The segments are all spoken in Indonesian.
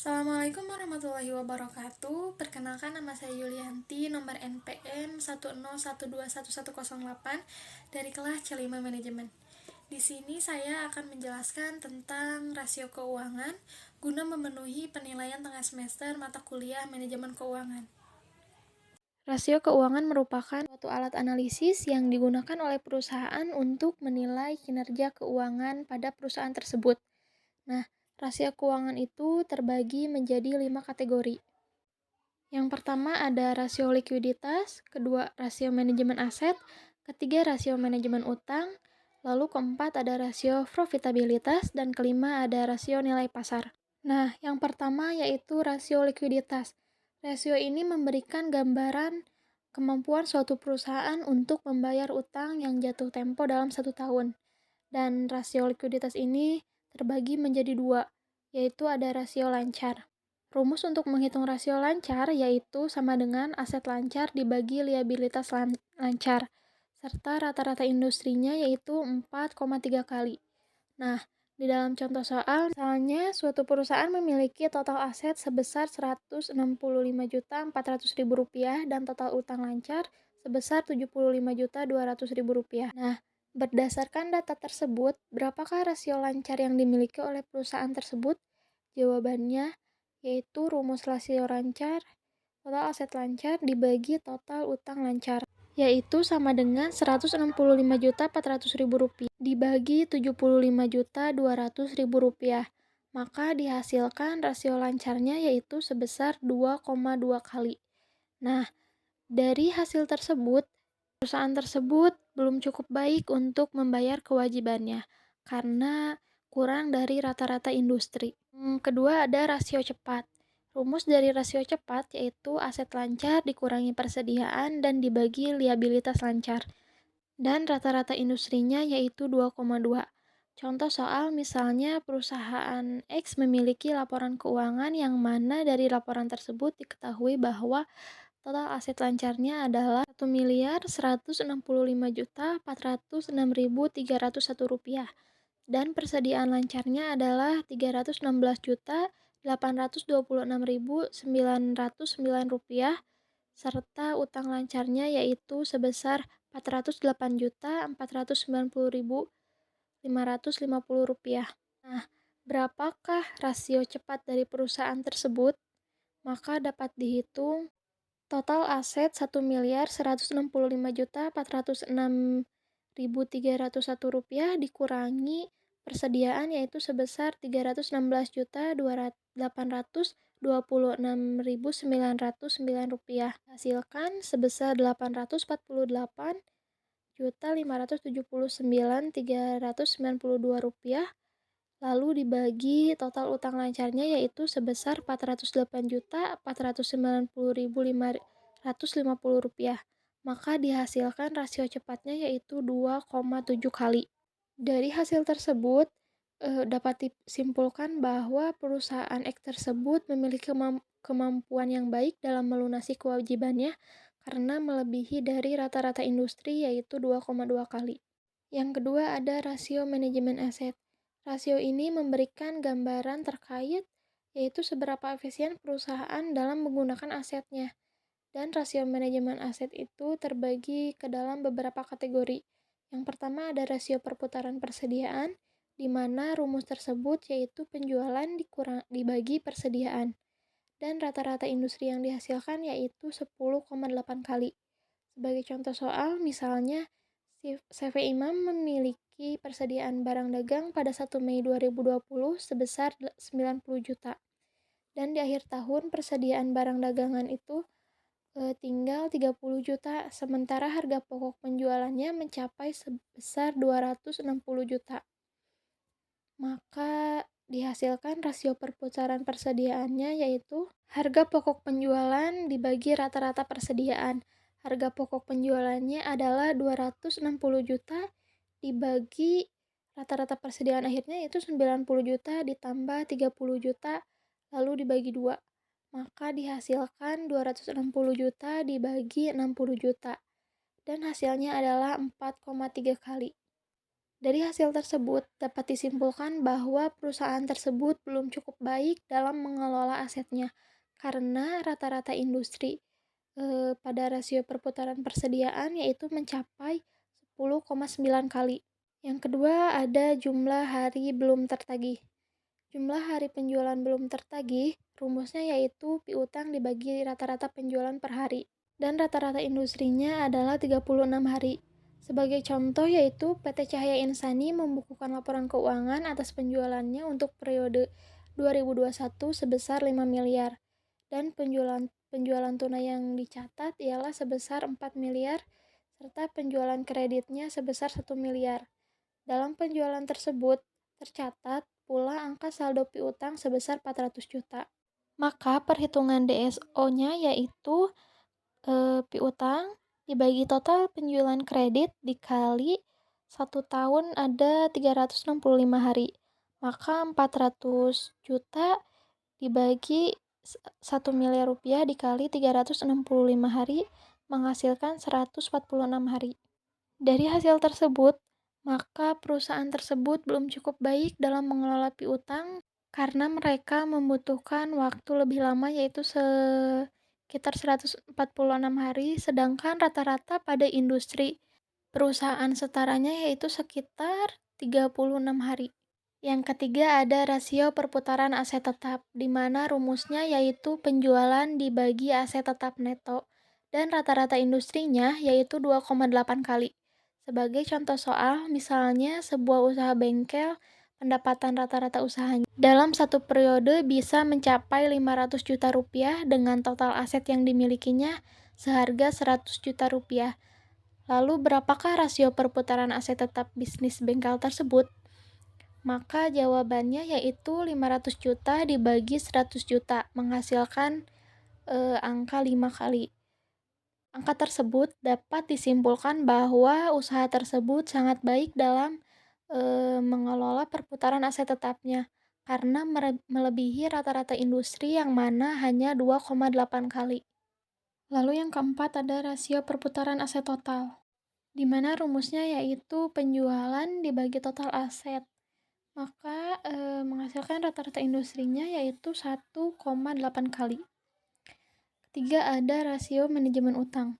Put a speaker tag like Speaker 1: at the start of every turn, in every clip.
Speaker 1: Assalamualaikum warahmatullahi wabarakatuh. Perkenalkan, nama saya Yulianti, nomor NPM 101211108 dari kelas C5 Manajemen. Di sini saya akan menjelaskan tentang rasio keuangan guna memenuhi penilaian tengah semester mata kuliah Manajemen Keuangan. Rasio keuangan merupakan suatu alat analisis yang digunakan oleh perusahaan untuk menilai kinerja keuangan pada perusahaan tersebut. Nah, rasio keuangan itu terbagi menjadi 5 kategori. Yang pertama ada rasio likuiditas, kedua rasio manajemen aset, ketiga rasio manajemen utang, lalu keempat ada rasio profitabilitas, dan kelima ada rasio nilai pasar. Nah, yang pertama yaitu rasio likuiditas. Rasio ini memberikan gambaran kemampuan suatu perusahaan untuk membayar utang yang jatuh tempo dalam 1 tahun. Dan rasio likuiditas ini terbagi menjadi 2, yaitu ada rasio lancar. Rumus untuk menghitung rasio lancar yaitu sama dengan aset lancar dibagi liabilitas lancar, serta rata-rata industrinya yaitu 4,3 kali. Nah, di dalam contoh soal, misalnya suatu perusahaan memiliki total aset sebesar Rp165.400.000 dan total utang lancar sebesar Rp75.200.000. Nah, berdasarkan data tersebut, berapakah rasio lancar yang dimiliki oleh perusahaan tersebut? Jawabannya yaitu rumus rasio lancar, total aset lancar dibagi total utang lancar, yaitu sama dengan Rp165.400.000 dibagi Rp75.200.000. Maka dihasilkan rasio lancarnya yaitu sebesar 2,2 kali. Nah, dari hasil tersebut, perusahaan tersebut belum cukup baik untuk membayar kewajibannya karena kurang dari rata-rata industri. Kedua ada rasio cepat. Rumus dari rasio cepat yaitu aset lancar dikurangi persediaan dan dibagi liabilitas lancar. Dan rata-rata industrinya yaitu 2,2. Contoh soal misalnya perusahaan X memiliki laporan keuangan yang mana dari laporan tersebut diketahui bahwa total aset lancarnya adalah Rp1.165.406.301 dan persediaan lancarnya adalah Rp316.826.909 serta utang lancarnya yaitu sebesar Rp408.490.550. Nah, berapakah rasio cepat dari perusahaan tersebut? Maka dapat dihitung total aset Rp1.406.401 dikurangi persediaan yaitu sebesar Rp316.826.909. Hasilkan sebesar Rp848.579.392. Lalu dibagi total utang lancarnya yaitu sebesar Rp408.490.550. Maka dihasilkan rasio cepatnya yaitu 2,7 kali. Dari hasil tersebut, dapat disimpulkan bahwa perusahaan X tersebut memiliki kemampuan yang baik dalam melunasi kewajibannya karena melebihi dari rata-rata industri yaitu 2,2 kali. Yang kedua ada rasio manajemen aset. Rasio ini memberikan gambaran terkait yaitu seberapa efisien perusahaan dalam menggunakan asetnya. Dan rasio manajemen aset itu terbagi ke dalam beberapa kategori. Yang pertama ada rasio perputaran persediaan, di mana rumus tersebut yaitu penjualan dibagi persediaan. Dan rata-rata industri yang dihasilkan yaitu 10,8 kali. Sebagai contoh soal, misalnya CV Imam memiliki persediaan barang dagang pada 1 Mei 2020 sebesar 90 juta. Dan di akhir tahun persediaan barang dagangan itu tinggal 30 juta, sementara harga pokok penjualannya mencapai sebesar 260 juta. Maka dihasilkan rasio perputaran persediaannya yaitu harga pokok penjualan dibagi rata-rata persediaan. Harga pokok penjualannya adalah 260 juta dibagi rata-rata persediaan akhirnya itu 90 juta ditambah 30 juta lalu dibagi 2. Maka dihasilkan 260 juta dibagi 60 juta. Dan hasilnya adalah 4,3 kali. Dari hasil tersebut, dapat disimpulkan bahwa perusahaan tersebut belum cukup baik dalam mengelola asetnya, karena rata-rata industri pada rasio perputaran persediaan yaitu mencapai 10,9 kali. Yang kedua ada jumlah hari belum tertagih. Jumlah hari penjualan belum tertagih, rumusnya yaitu piutang dibagi rata-rata penjualan per hari. Dan rata-rata industrinya adalah 36 hari. Sebagai contoh yaitu PT Cahya Insani membukukan laporan keuangan atas penjualannya untuk periode 2021 sebesar 5 miliar. Dan penjualan tunai yang dicatat ialah sebesar 4 miliar serta penjualan kreditnya sebesar 1 miliar. Dalam penjualan tersebut tercatat pula angka saldo piutang sebesar 400 juta. Maka perhitungan DSO-nya yaitu piutang dibagi total penjualan kredit dikali 1 tahun ada 365 hari. Maka 400 juta dibagi 1 miliar rupiah dikali 365 hari menghasilkan 146 hari. Dari hasil tersebut, maka perusahaan tersebut belum cukup baik dalam mengelola piutang karena mereka membutuhkan waktu lebih lama yaitu sekitar 146 hari, sedangkan rata-rata pada industri perusahaan setaranya yaitu sekitar 36 hari. Yang ketiga ada rasio perputaran aset tetap, di mana rumusnya yaitu penjualan dibagi aset tetap neto, dan rata-rata industrinya yaitu 2,8 kali. Sebagai contoh soal, misalnya sebuah usaha bengkel, pendapatan rata-rata usahanya dalam satu periode bisa mencapai 500 juta rupiah dengan total aset yang dimilikinya seharga 100 juta rupiah. Lalu berapakah rasio perputaran aset tetap bisnis bengkel tersebut? Maka jawabannya yaitu 500 juta dibagi 100 juta menghasilkan angka 5 kali. Angka tersebut dapat disimpulkan bahwa usaha tersebut sangat baik dalam mengelola perputaran aset tetapnya karena melebihi rata-rata industri yang mana hanya 2,8 kali. Lalu yang keempat ada rasio perputaran aset total, di mana rumusnya yaitu penjualan dibagi total aset. Maka menghasilkan rata-rata industrinya yaitu 1,8 kali. Ketiga ada rasio manajemen utang.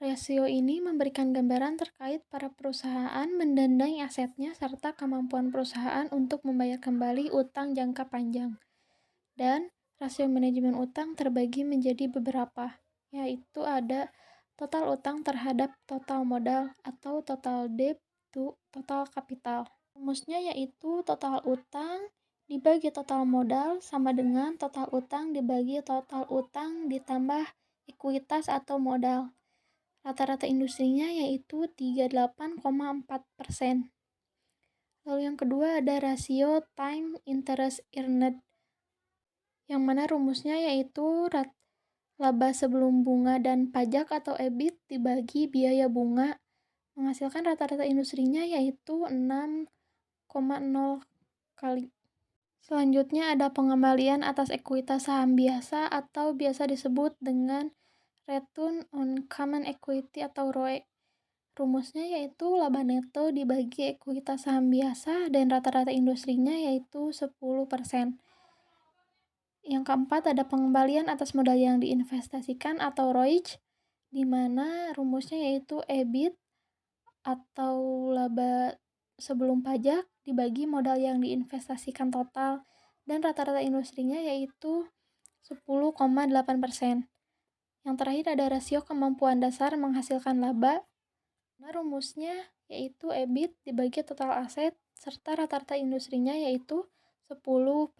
Speaker 1: Rasio ini memberikan gambaran terkait para perusahaan mendanai asetnya serta kemampuan perusahaan untuk membayar kembali utang jangka panjang. Dan rasio manajemen utang terbagi menjadi beberapa, yaitu ada total utang terhadap total modal atau total debt to total capital. Rumusnya yaitu total utang dibagi total modal sama dengan total utang dibagi total utang ditambah ekuitas atau modal. Rata-rata industrinya yaitu 38,4%. Lalu yang kedua ada rasio time interest earned, yang mana rumusnya yaitu laba sebelum bunga dan pajak atau EBIT dibagi biaya bunga menghasilkan rata-rata industrinya yaitu 6,0 kali. Selanjutnya ada pengembalian atas ekuitas saham biasa atau biasa disebut dengan Return on Common Equity atau ROE. Rumusnya yaitu laba neto dibagi ekuitas saham biasa dan rata-rata industrinya yaitu 10%. Yang keempat ada pengembalian atas modal yang diinvestasikan atau ROIC, di mana rumusnya yaitu EBIT atau laba sebelum pajak dibagi modal yang diinvestasikan total dan rata-rata industrinya yaitu 10,8%. Yang terakhir ada rasio kemampuan dasar menghasilkan laba. Nah, rumusnya yaitu EBIT dibagi total aset serta rata-rata industrinya yaitu 10%.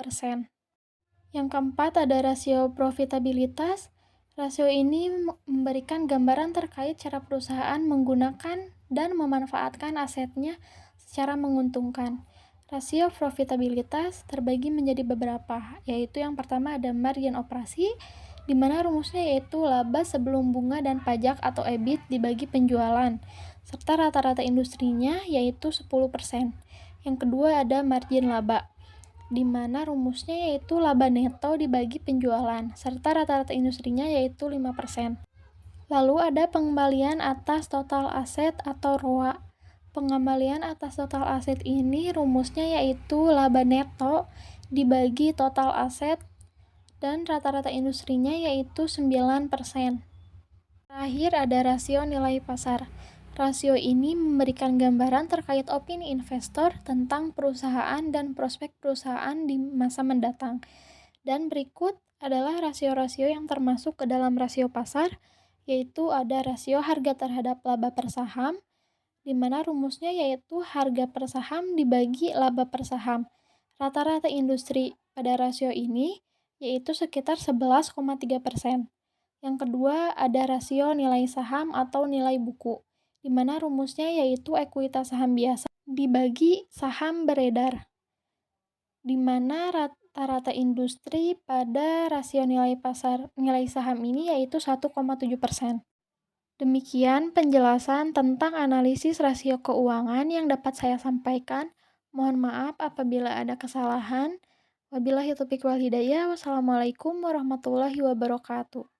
Speaker 1: Yang keempat ada rasio profitabilitas. Rasio ini memberikan gambaran terkait cara perusahaan menggunakan dan memanfaatkan asetnya secara menguntungkan. Rasio profitabilitas terbagi menjadi beberapa, yaitu yang pertama ada margin operasi, di mana rumusnya yaitu laba sebelum bunga dan pajak atau EBIT dibagi penjualan, serta rata-rata industrinya yaitu 10%. Yang kedua ada margin laba, di mana rumusnya yaitu laba neto dibagi penjualan, serta rata-rata industrinya yaitu 5%. Lalu ada pengembalian atas total aset atau ROA. Pengembalian atas total aset ini rumusnya yaitu laba neto dibagi total aset dan rata-rata industrinya yaitu 9%. Terakhir ada rasio nilai pasar. Rasio ini memberikan gambaran terkait opini investor tentang perusahaan dan prospek perusahaan di masa mendatang. Dan berikut adalah rasio-rasio yang termasuk ke dalam rasio pasar, yaitu ada rasio harga terhadap laba per saham, di mana rumusnya yaitu harga per saham dibagi laba per saham. Rata-rata industri pada rasio ini yaitu sekitar 11,3%. Yang kedua ada rasio nilai saham atau nilai buku, di mana rumusnya yaitu ekuitas saham biasa dibagi saham beredar, di mana rata-rata industri pada rasio nilai saham ini yaitu 1,7%. Demikian penjelasan tentang analisis rasio keuangan yang dapat saya sampaikan. Mohon maaf apabila ada kesalahan. Wabillahi taufiq wal hidayah. Wassalamualaikum warahmatullahi wabarakatuh.